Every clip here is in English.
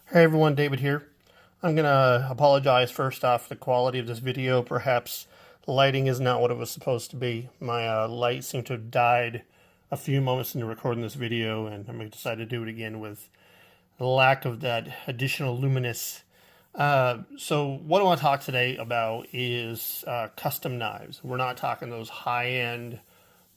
Hey everyone, David here. I'm gonna apologize first off for the quality of this video. Perhaps the lighting is not what it was supposed to be. My light seemed to have died a few moments into recording this video, and I'm gonna decide to do it again with the lack of that additional luminous. So what I want to talk today about is custom knives. We're not talking those high-end,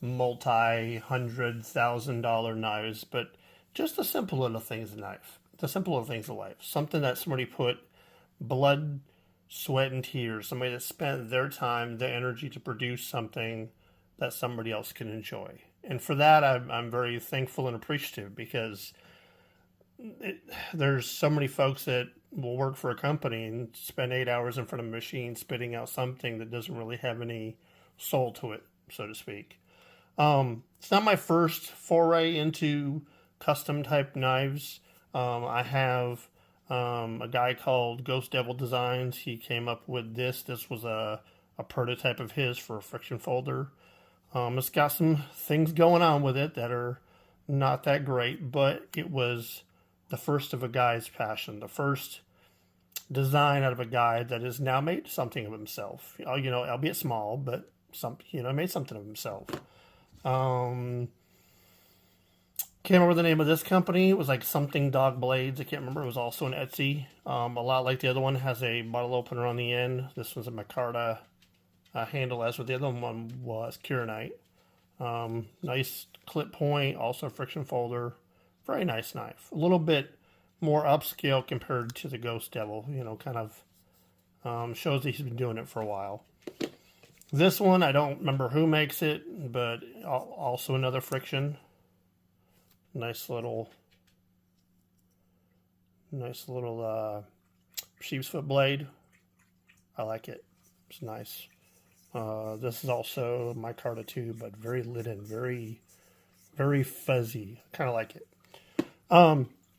multi-$100,000 knives, but just the simple little things in life. The simple little things in life. Something that somebody put blood, sweat, and tears. Somebody that spent their time, their energy to produce something that somebody else can enjoy. And for that, I'm very thankful and appreciative because there's so many folks that will work for a company and spend 8 hours in front of a machine spitting out something that doesn't really have any soul to it, so to speak. It's not my first foray into custom type knives. I have a guy called Ghost Devil Designs. He came up with this. This was a prototype of his for a friction folder. It's got some things going on with it that are not that great, but it was the first of a guy's passion, the first design out of a guy that has now made something of himself. Albeit small, but made something of himself. Can't remember the name of this company. It was like something Dog Blades. I can't remember. It was also an Etsy. A lot like the other one, has a bottle opener on the end. This one's a Micarta handle, as with the other one was Kieranite. Nice clip point, also a friction folder. Very nice knife. A little bit more upscale compared to the Ghost Devil. Kind of shows that he's been doing it for a while. This one, I don't remember who makes it, but also another friction. Nice little sheep's foot blade. I like it. It's nice. This is also micarta too, but very linen, very, very fuzzy. Kind of like it.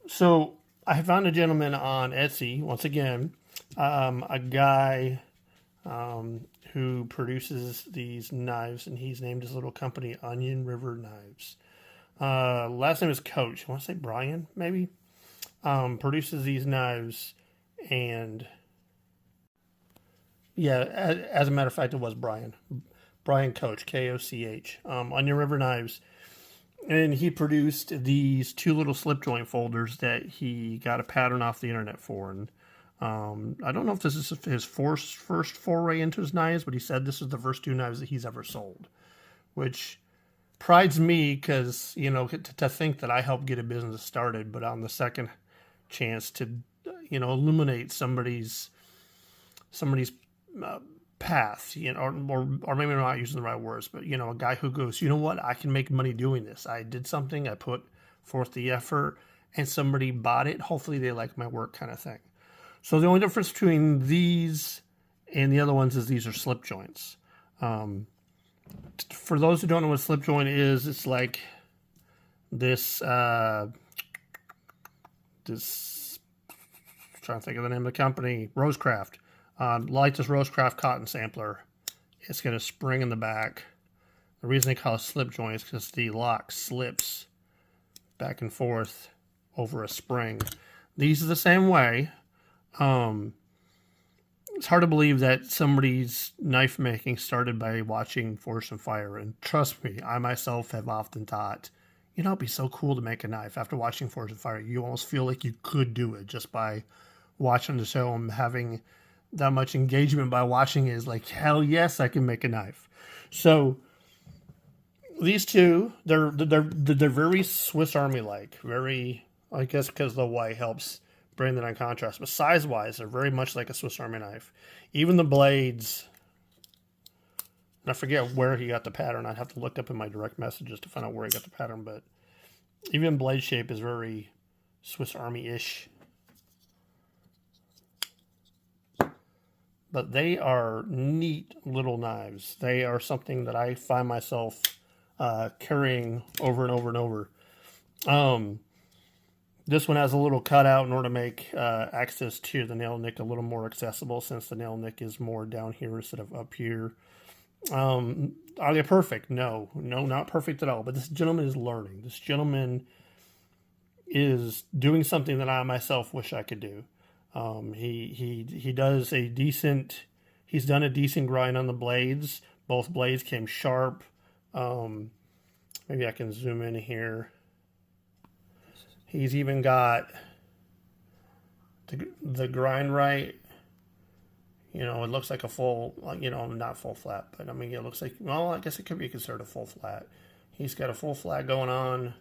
So I found a gentleman on Etsy, once again, a guy who produces these knives, and he's named his little company Onion River Knives. Last name is Coach. I want to say Brian, maybe. Produces these knives, and yeah, as a matter of fact, it was Brian. Brian Coach, Koch. Onion River Knives. And he produced these two little slip joint folders that he got a pattern off the internet for. And I don't know if this is his first foray into his knives, but he said this is the first two knives that he's ever sold, which prides me because, to think that I helped get a business started, but on the second chance to, illuminate somebody's path, or maybe I'm not using the right words, but, a guy who goes, you know what, I can make money doing this. I did something, I put forth the effort, and somebody bought it. Hopefully they like my work, kind of thing. So the only difference between these and the other ones is these are slip joints. For those who don't know what a slip joint is, it's like this, I'm trying to think of the name of the company, Rosecraft. Like this Rosecraft cotton sampler. It's got a spring in the back. The reason they call it slip joint is because the lock slips back and forth over a spring. These are the same way. It's hard to believe that somebody's knife making started by watching Forged in Fire. And trust me, I myself have often thought, it'd be so cool to make a knife. After watching Forged in Fire, you almost feel like you could do it just by watching the show and having that much engagement by watching it. Is like, hell yes, I can make a knife. So these two, they're very Swiss Army like, very, I guess because the white helps bring that on contrast, but size wise, they're very much like a Swiss Army knife. Even the blades, and I forget where he got the pattern. I'd have to look up in my direct messages to find out where he got the pattern, but even blade shape is very Swiss Army-ish. But they are neat little knives. They are something that I find myself carrying over and over and over. This one has a little cutout in order to make access to the nail nick a little more accessible, since the nail nick is more down here instead of up here. Are they perfect? No, not perfect at all. But this gentleman is learning. This gentleman is doing something that I myself wish I could do. He does a decent. He's done a decent grind on the blades. Both blades came sharp. Maybe I can zoom in here. He's even got the grind right. You know, it looks like a full, you know, not full flat, but I mean, it looks like, well, I guess it could be considered a full flat. He's got a full flat going on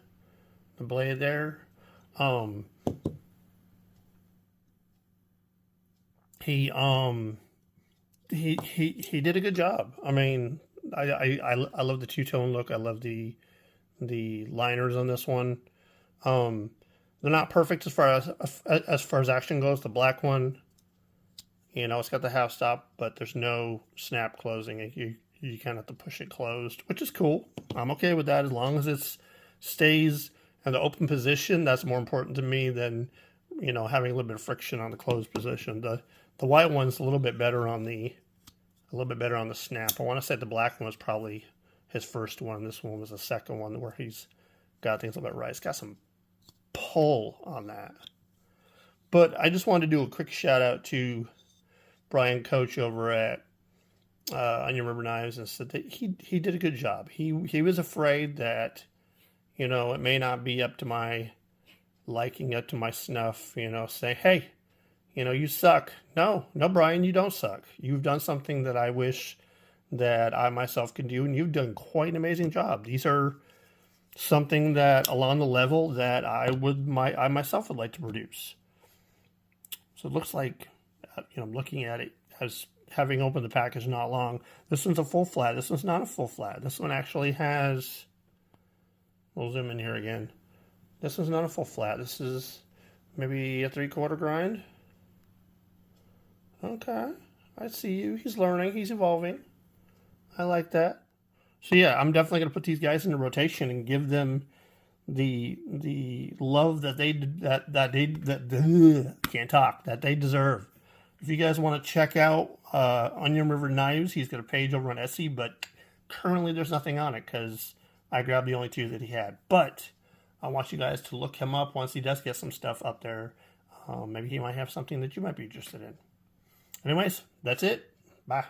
the blade there. He did a good job. I mean, I love the two-tone look. I love the liners on this one. They're not perfect as far as action goes. The black one, you know, it's got the half stop, but there's no snap closing. You kind of have to push it closed, which is cool. I'm okay with that as long as it stays in the open position. That's more important to me than, you know, having a little bit of friction on the closed position. The white one's a little bit better on the snap. I want to say the black one was probably his first one. This one was the second one where he's got things a little bit right. It's got some pull on that. But I just wanted to do a quick shout out to Brian Coach over at Onion River Knives, and said that he did a good job. He was afraid that, you know, it may not be up to my liking, up to my snuff, you know, say, hey, you know, you suck. No, Brian, you don't suck. You've done something that I wish that I myself could do, and you've done quite an amazing job. These are something that along the level that I myself would like to produce. So it looks like, you know, I'm looking at it as having opened the package not long. This one's a full flat. This one's not a full flat. This one actually has, we'll zoom in here again. This one's not a full flat. This is maybe a 3/4 grind. Okay, I see you. He's learning. He's evolving. I like that. So yeah, I'm definitely gonna put these guys into rotation and give them the love that they deserve. If you guys want to check out Onion River Knives, he's got a page over on Etsy, but currently there's nothing on it because I grabbed the only two that he had. But I want you guys to look him up once he does get some stuff up there. Maybe he might have something that you might be interested in. Anyways, that's it. Bye.